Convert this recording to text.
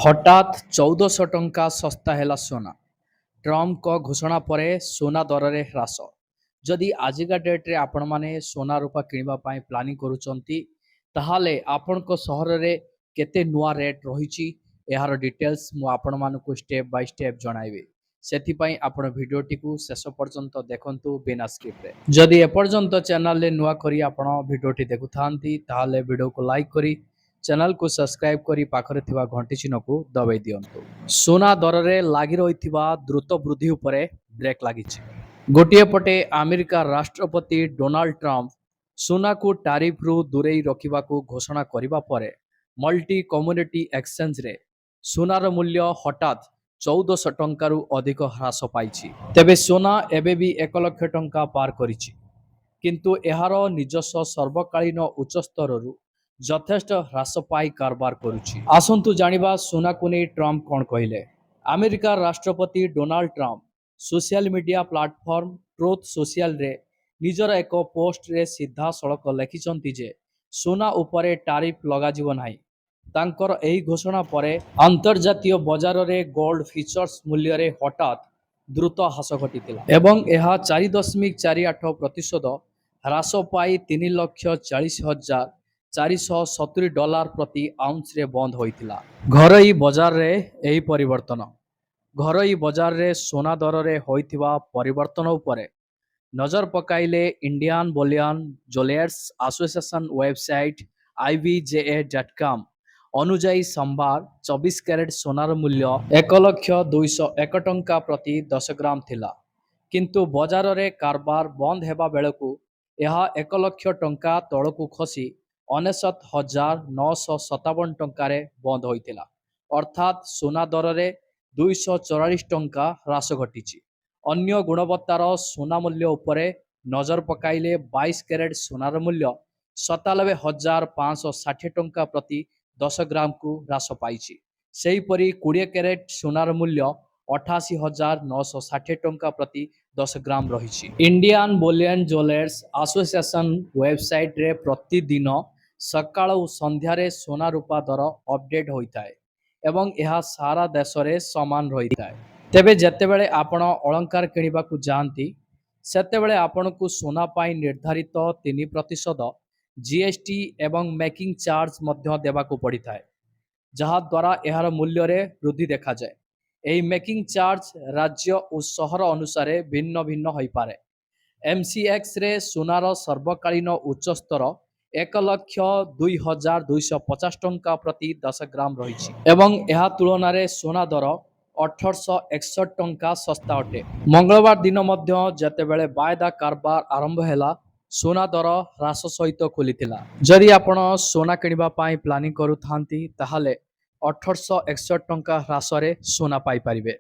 ହଠାତ୍ 1400 ଟଙ୍କା ଶସ୍ତା ହେଲା ସୁନା। ଟ୍ରମ୍ପଙ୍କ ଘୋଷଣା ପରେ ସୁନା ଦରରେ ହ୍ରାସ। ଯଦି ଆଜିକା ଡେଟ୍ରେ ଆପଣମାନେ ସୁନା ରୂପା କିଣିବା ପାଇଁ ପ୍ଲାନିଂ କରୁଛନ୍ତି, ତାହେଲେ ଆପଣଙ୍କ ସହରରେ କେତେ ନୂଆ ରେଟ୍ ରହିଛି ଏହାର ଡିଟେଲ୍ସ ମୁଁ ଆପଣମାନଙ୍କୁ ଷ୍ଟେପ୍ ବାଇ ଷ୍ଟେପ୍ ଜଣାଇବି। ସେଥିପାଇଁ ଆପଣ ଭିଡ଼ିଓଟିକୁ ଶେଷ ପର୍ଯ୍ୟନ୍ତ ଦେଖନ୍ତୁ ବିନା ସ୍କିପ୍ରେ। ଯଦି ଏପର୍ଯ୍ୟନ୍ତ ଚ୍ୟାନେଲରେ ନୂଆ କରି ଆପଣ ଭିଡ଼ିଓଟି ଦେଖୁଥାନ୍ତି, ତାହେଲେ ଭିଡ଼ିଓକୁ ଲାଇକ୍ କରି ଚ୍ୟାନେଲକୁ ସବସ୍କ୍ରାଇବ୍ କରି ପାଖରେ ଥିବା ଘଣ୍ଟି ଚିହ୍ନକୁ ଦବାଇ ଦିଅନ୍ତୁ। ସୁନା ଦରରେ ଲାଗି ରହିଥିବା ଦ୍ରୁତ ବୃଦ୍ଧି ଉପରେ ବ୍ରେକ୍ ଲାଗିଛି। ଗୋଟିଏ ପଟେ ଆମେରିକା ରାଷ୍ଟ୍ରପତି ଡୋନାଲ୍ଡ ଟ୍ରମ୍ପ ସୁନାକୁ ଟାରିଫରୁ ଦୂରେଇ ରଖିବାକୁ ଘୋଷଣା କରିବା ପରେ ମଲ୍ଟି କମ୍ୟୁନିଟି ଏକ୍ସଚେଞ୍ଜରେ ସୁନାର ମୂଲ୍ୟ ହଠାତ୍ 1400 ଟଙ୍କାରୁ ଅଧିକ ହ୍ରାସ ପାଇଛି। ତେବେ ସୁନା ଏବେ ବି 1 ଲକ୍ଷ ଟଙ୍କା ପାର କରିଛି, କିନ୍ତୁ ଏହାର ନିଜସ୍ୱ ସର୍ବକାଳୀନ ଉଚ୍ଚ ସ୍ତରରୁ ଯଥେଷ୍ଟ ହ୍ରାସ ପାଇ କାରବାର କରୁଛି। ଆସନ୍ତୁ ଜାଣିବା ସୁନାକୁ ନେଇ ଟ୍ରମ୍ପ କ'ଣ କହିଲେ। ଆମେରିକା ରାଷ୍ଟ୍ରପତି Donald Trump social media platform Truth ସୋସିଆଲରେ ନିଜର ଏକ ପୋଷ୍ଟରେ ସିଧାସଳଖ ଲେଖିଛନ୍ତି ଯେ ସୁନା ଉପରେ ଟାରିଫ ଲଗାଯିବ ନାହିଁ। ତାଙ୍କର ଏହି ଘୋଷଣା ପରେ ଅନ୍ତର୍ଜାତୀୟ ବଜାରରେ ଗୋଲ୍ଡ ଫିଚର୍ସ ମୂଲ୍ୟରେ ହଠାତ୍ ଦ୍ରୁତ ହ୍ରାସ ଘଟିଥିଲା ଏବଂ ଏହା 4.48% ହ୍ରାସ ପାଇ $3,40,470 ପ୍ରତି ଆଉନ୍ସରେ ବନ୍ଦ ହୋଇଥିଲା। ଘରୋଇ ବଜାରରେ ଏହି ପରିବର୍ତ୍ତନ। ଘରୋଇ ବଜାରରେ ସୁନା ଦରରେ ହୋଇଥିବା ପରିବର୍ତ୍ତନ ଉପରେ ନଜର ପକାଇଲେ Indian bullion jewellers association website IBJA.com ଅନୁଯାୟୀ ସୋମବାର 24 କ୍ୟାରେଟ୍ ସୁନାର ମୂଲ୍ୟ 1,201 ଟଙ୍କା ପ୍ରତି 10 ଗ୍ରାମ ଥିଲା, କିନ୍ତୁ ବଜାରରେ କାରବାର ବନ୍ଦ ହେବା ବେଳକୁ ଏହା 1 ଲକ୍ଷ ଟଙ୍କା ତଳକୁ ଖସି 99,957 ଟଙ୍କାରେ ବନ୍ଦ ହୋଇଥିଲା। ଅର୍ଥାତ୍ ସୁନା ଦରରେ 244 ଟଙ୍କା ହ୍ରାସ ଘଟିଛି। ଅନ୍ୟ ଗୁଣବତ୍ତାର ସୁନା ମୂଲ୍ୟ ଉପରେ ନଜର ପକାଇଲେ 22 କ୍ୟାରେଟ୍ ସୁନାର ମୂଲ୍ୟ 97,560 ଟଙ୍କା ପ୍ରତି 10 ଗ୍ରାମକୁ ହ୍ରାସ ପାଇଛି। ସେହିପରି 20 କ୍ୟାରେଟ୍ ସୁନାର ମୂଲ୍ୟ 88,960 ଟଙ୍କା ପ୍ରତି 10 ଗ୍ରାମ ରହିଛି। ଇଣ୍ଡିଆନ୍ ବୁଲିୟନ ଜୁଏଲର୍ସ ଆସୋସିଏସନ୍ ୱେବସାଇଟ୍ରେ ପ୍ରତିଦିନ ସକାଳ ଓ ସନ୍ଧ୍ୟାରେ ସୁନା ରୂପା ଦର ଅପଡେଟ୍ ହୋଇଥାଏ ଏବଂ ଏହା ସାରା ଦେଶରେ ସମାନ ରହିଥାଏ। ତେବେ ଯେତେବେଳେ ଆପଣ ଅଳଙ୍କାର କିଣିବାକୁ ଯାଆନ୍ତି, ସେତେବେଳେ ଆପଣଙ୍କୁ ସୁନା ପାଇଁ ନିର୍ଦ୍ଧାରିତ 3% GST ଏବଂ ମେକିଂ ଚାର୍ଜ ମଧ୍ୟ ଦେବାକୁ ପଡ଼ିଥାଏ, ଯାହାଦ୍ୱାରା ଏହାର ମୂଲ୍ୟରେ ବୃଦ୍ଧି ଦେଖାଯାଏ। ଏହି ମେକିଂ ଚାର୍ଜ ରାଜ୍ୟ ଓ ସହର ଅନୁସାରେ ଭିନ୍ନ ଭିନ୍ନ ହୋଇପାରେ। MCXରେ ସୁନାର ସର୍ବକାଳୀନ ଉଚ୍ଚ ସ୍ତର 1,02,250 ଟଙ୍କା ପ୍ରତି 10 ଗ୍ରାମ ରହିଛି ଏବଂ ଏହା ତୁଳନାରେ ସୁନା ଦର 1,861 ଟଙ୍କା ଶସ୍ତା ଅଟେ। ମଙ୍ଗଳବାର ଦିନ ମଧ୍ୟ ଯେତେବେଳେ ବାୟଦା କାରବାର ଆରମ୍ଭ ହେଲା, ସୁନା ଦର ହ୍ରାସ ସହିତ ଖୋଲିଥିଲା। ଯଦି ଆପଣ ସୁନା କିଣିବା ପାଇଁ ପ୍ଲାନିଂ କରୁଥାନ୍ତି, ତାହେଲେ 1,861 ଟଙ୍କା ହ୍ରାସରେ ସୁନା ପାଇପାରିବେ।